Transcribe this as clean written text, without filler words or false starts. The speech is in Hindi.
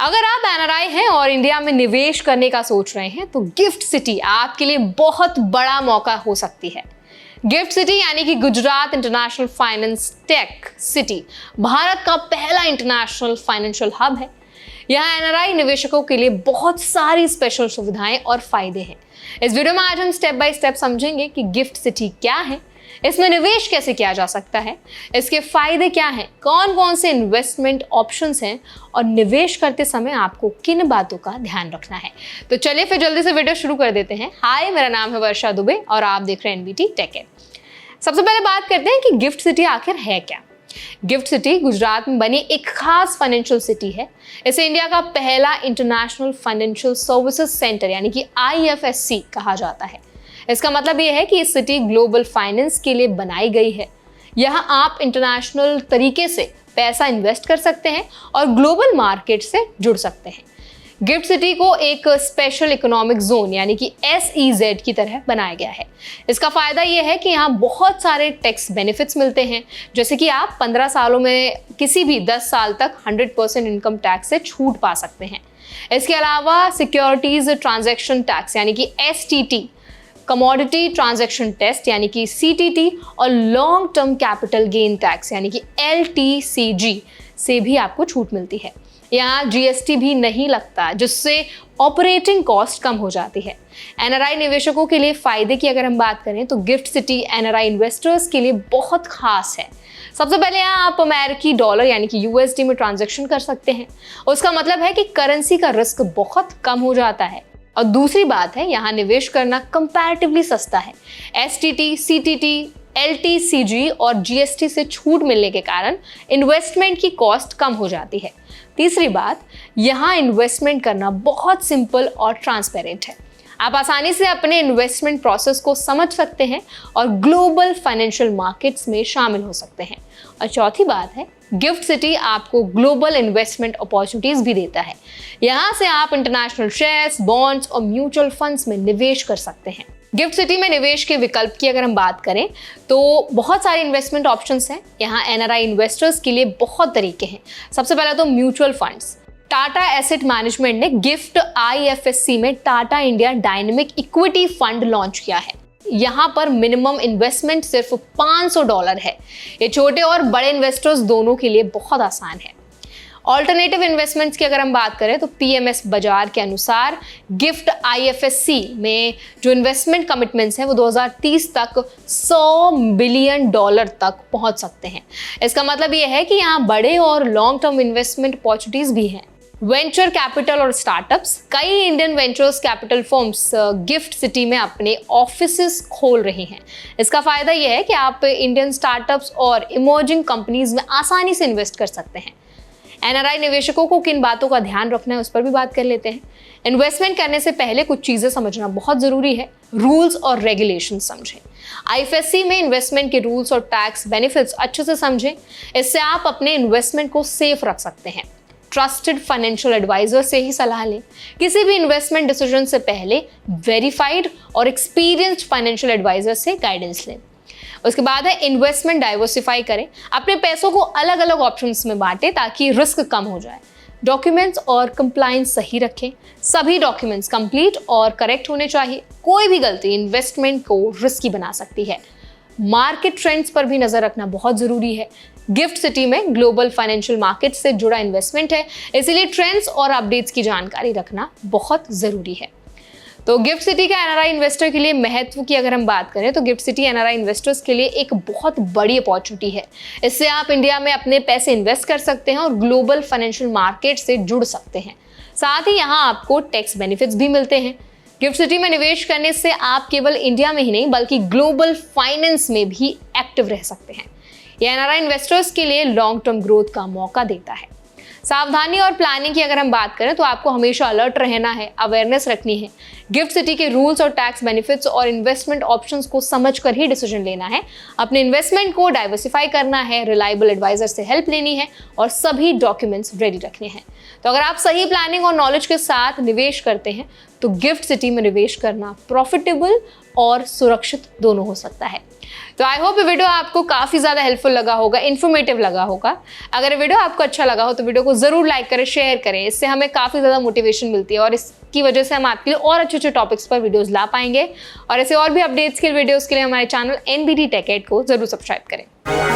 अगर आप एनआरआई हैं और इंडिया में निवेश करने का सोच रहे हैं तो गिफ्ट सिटी आपके लिए बहुत बड़ा मौका हो सकती है। गिफ्ट सिटी यानी कि Gujarat international finance tech city Bharat का पहला इंटरनेशनल फाइनेंशियल हब है। यहाँ एनआरआई निवेशकों के लिए बहुत सारी स्पेशल सुविधाएं और फायदे हैं। इस वीडियो में आज हम स्टेप बाय स्टेप समझेंगे कि गिफ्ट सिटी क्या है, इसमें निवेश कैसे किया जा सकता है, इसके फायदे क्या हैं, कौन कौन से इन्वेस्टमेंट ऑप्शंस हैं और निवेश करते समय आपको किन बातों का ध्यान रखना है। तो चलिए फिर जल्दी से वीडियो शुरू कर देते हैं। हाय, मेरा नाम है वर्षा दुबे और आप देख रहे हैं एनबीटी टेक है। सबसे पहले बात करते हैं कि गिफ्ट सिटी आखिर है क्या। गिफ्ट सिटी गुजरात में बनी एक खास फाइनेंशियल सिटी है। इसे इंडिया का पहला इंटरनेशनल फाइनेंशियल सर्विसेज सेंटर यानी कि IFSC कहा जाता है। इसका मतलब यह है कि इस सिटी ग्लोबल फाइनेंस के लिए बनाई गई है। यहाँ आप इंटरनेशनल तरीके से पैसा इन्वेस्ट कर सकते हैं और ग्लोबल मार्केट से जुड़ सकते हैं। गिफ्ट सिटी को एक स्पेशल इकोनॉमिक जोन यानी कि SEZ की तरह बनाया गया है। इसका फायदा यह है कि यहाँ बहुत सारे टैक्स बेनिफिट्स मिलते हैं, जैसे कि आप 15 सालों में किसी भी 10 साल तक 100% इनकम टैक्स से छूट पा सकते हैं। इसके अलावा सिक्योरिटीज ट्रांजैक्शन टैक्स यानी कि STT, कमोडिटी ट्रांजैक्शन टेस्ट यानी कि CTT और long term capital gain tax यानी कि LTCG से भी आपको छूट मिलती है। यहाँ GST भी नहीं लगता, जिससे ऑपरेटिंग कॉस्ट कम हो जाती है। एनआरआई निवेशकों के लिए फायदे की अगर हम बात करें तो गिफ्ट सिटी एनआरआई इन्वेस्टर्स के लिए बहुत खास है। सबसे पहले यहाँ आप अमेरिकी डॉलर यानी कि USD में ट्रांजैक्शन कर सकते हैं। उसका मतलब है कि करेंसी का रिस्क बहुत कम हो जाता है। और दूसरी बात है, यहाँ निवेश करना कंपैरेटिवली सस्ता है। STT, CTT, LTCG और GST से छूट मिलने के कारण इन्वेस्टमेंट की कॉस्ट कम हो जाती है। तीसरी बात, यहाँ इन्वेस्टमेंट करना बहुत सिंपल और ट्रांसपेरेंट है। आप आसानी से अपने इन्वेस्टमेंट प्रोसेस को समझ सकते हैं और ग्लोबल फाइनेंशियल मार्केट्स में शामिल हो सकते हैं। और चौथी बात है, गिफ्ट सिटी आपको ग्लोबल इन्वेस्टमेंट अपॉर्चुनिटीज भी देता है। यहाँ से आप इंटरनेशनल शेयर्स, बॉन्ड्स और म्यूचुअल फंड्स में निवेश कर सकते हैं। गिफ्ट सिटी में निवेश के विकल्प की अगर हम बात करें तो बहुत सारे इन्वेस्टमेंट ऑप्शंस हैं। यहाँ एनआरआई इन्वेस्टर्स के लिए बहुत तरीके हैं। सबसे पहले तो mutual funds. Tata asset management ने गिफ्ट IFSC में Tata India dynamic equity fund launch किया है। यहाँ पर मिनिमम इन्वेस्टमेंट सिर्फ $500 है। ये छोटे और बड़े इन्वेस्टर्स दोनों के लिए बहुत आसान है। ऑल्टरनेटिव इन्वेस्टमेंट्स की अगर हम बात करें तो PMS बाजार के अनुसार गिफ्ट IFSC में जो इन्वेस्टमेंट कमिटमेंट्स हैं वो 2030 तक $100 बिलियन तक पहुंच सकते हैं। इसका मतलब ये है कि यहाँ बड़े और लॉन्ग टर्म इन्वेस्टमेंट अपॉर्चुनिटीज भी हैं। वेंचर कैपिटल और स्टार्टअप्स। कई Indian ventures capital firms gift city में अपने ऑफिसेस खोल रही हैं। इसका फायदा यह है कि आप इंडियन स्टार्टअप्स और इमर्जिंग कंपनीज में आसानी से इन्वेस्ट कर सकते हैं। एनआरआई निवेशकों को किन बातों का ध्यान रखना है उस पर भी बात कर लेते हैं। इन्वेस्टमेंट करने से पहले कुछ चीजें समझना बहुत जरूरी है। रूल्स और रेगुलेशन समझें। IFSC में इन्वेस्टमेंट के रूल्स और टैक्स बेनिफिट्स अच्छे से समझें। इससे आप अपने इन्वेस्टमेंट को सेफ रख सकते हैं। ट्रस्टेड फाइनेंशियल एडवाइजर से ही सलाह लें। किसी भी इन्वेस्टमेंट डिसीजन से पहले वेरीफाइड और एक्सपीरियंस्ड फाइनेंशियल एडवाइजर से गाइडेंस लें। उसके बाद है इन्वेस्टमेंट डाइवर्सिफाई करें। अपने पैसों को अलग अलग ऑप्शंस में बांटें ताकि रिस्क कम हो जाए। डॉक्यूमेंट्स और कंप्लायंस सही रखें। सभी डॉक्यूमेंट्स कंप्लीट और करेक्ट होने चाहिए। कोई भी गलती इन्वेस्टमेंट को रिस्की बना सकती है। मार्केट ट्रेंड्स पर भी नजर रखना बहुत जरूरी है। गिफ्ट सिटी में ग्लोबल फाइनेंशियल मार्केट से जुड़ा इन्वेस्टमेंट है, इसीलिए ट्रेंड्स और अपडेट्स की जानकारी रखना बहुत जरूरी है। तो गिफ्ट सिटी के एनआरआई इन्वेस्टर के लिए महत्व की अगर हम बात करें तो गिफ्ट सिटी एनआरआई इन्वेस्टर्स के लिए एक बहुत बड़ी अपॉर्चुनिटी है। इससे आप इंडिया में अपने पैसे इन्वेस्ट कर सकते हैं और ग्लोबल फाइनेंशियल मार्केट से जुड़ सकते हैं। साथ ही यहाँ आपको टैक्स बेनिफिट्स भी मिलते हैं। गिफ्ट सिटी में निवेश करने से आप केवल इंडिया में ही नहीं बल्कि ग्लोबल फाइनेंस में भी एक्टिव रह सकते हैं। यह एनआरआई इन्वेस्टर्स के लिए लॉन्ग टर्म ग्रोथ का मौका देता है। सावधानी और प्लानिंग की अगर हम बात करें तो आपको हमेशा अलर्ट रहना है, अवेयरनेस रखनी है। गिफ्ट सिटी के रूल्स और टैक्स बेनिफिट्स और इन्वेस्टमेंट ऑप्शंस को समझकर ही डिसीजन लेना है। अपने इन्वेस्टमेंट को डाइवर्सिफाई करना है, रिलायबल एडवाइजर से हेल्प लेनी है और सभी डॉक्यूमेंट्स रेडी रखने हैं। तो अगर आप सही प्लानिंग और नॉलेज के साथ निवेश करते हैं तो गिफ्ट सिटी में निवेश करना प्रॉफिटेबल और सुरक्षित दोनों हो सकता है। तो आई होप ये वीडियो आपको काफ़ी ज़्यादा हेल्पफुल लगा होगा, इन्फॉर्मेटिव लगा होगा। अगर ये वीडियो आपको अच्छा लगा हो तो वीडियो को ज़रूर लाइक करें, शेयर करें। इससे हमें काफ़ी ज़्यादा मोटिवेशन मिलती है और इसकी वजह से हम आपके लिए और अच्छे अच्छे टॉपिक्स पर वीडियोज़ ला पाएंगे। और ऐसे और भी अपडेट्स के वीडियोज़ के लिए हमारे चैनल NBT Tech Ed को ज़रूर सब्सक्राइब करें।